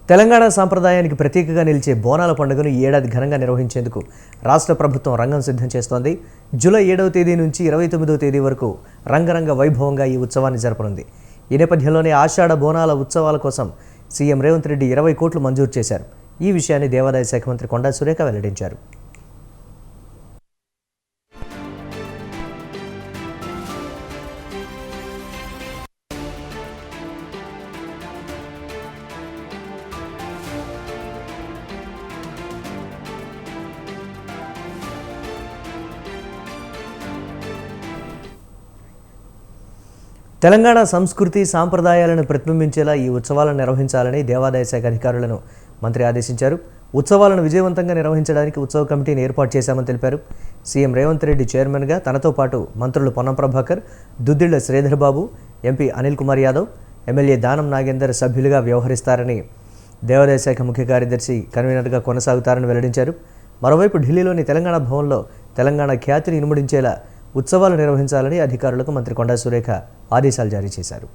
తెలంగాణ సాంప్రదాయానికి ప్రతీకగా నిలిచే బోనాల పండుగను ఈ ఏడాది ఘనంగా నిర్వహించేందుకు రాష్ట్ర ప్రభుత్వం రంగం సిద్ధం చేస్తోంది. జూలై 7వ తేదీ నుంచి 29వ తేదీ వరకు రంగరంగ వైభవంగా ఈ ఉత్సవాన్ని జరపనుంది. ఈ నేపథ్యంలోనే ఆషాఢ బోనాల ఉత్సవాల కోసం సీఎం రేవంత్ రెడ్డి 20 కోట్లు మంజూరు చేశారు. ఈ విషయాన్ని దేవాదాయ శాఖ మంత్రి కొండా సురేఖ వెల్లడించారు. తెలంగాణ సంస్కృతి సాంప్రదాయాలను ప్రతిబింబించేలా ఈ ఉత్సవాలను నిర్వహించాలని దేవాదాయ శాఖ అధికారులను మంత్రి ఆదేశించారు. ఉత్సవాలను విజయవంతంగా నిర్వహించడానికి ఉత్సవ కమిటీని ఏర్పాటు చేశామని తెలిపారు. సీఎం రేవంత్ రెడ్డి చైర్మన్గా తనతో పాటు మంత్రులు పొన్నం ప్రభాకర్, దుద్దిళ్ల శ్రీధర్ బాబు, ఎంపీ అనిల్ కుమార్ యాదవ్, ఎమ్మెల్యే దానం నాగేందర్ సభ్యులుగా వ్యవహరిస్తారని దేవాదాయ శాఖ ముఖ్య కార్యదర్శి కన్వీనర్గా కొనసాగుతారని వెల్లడించారు. మరోవైపు ఢిల్లీలోని తెలంగాణ భవన్లో తెలంగాణ ఖ్యాతిని ఇనుమడించేలా ఉత్సవాలు నిర్వహించాలని అధికారులకు మంత్రి కొండా సురేఖ ఆదేశాలు జారీ చేశారు.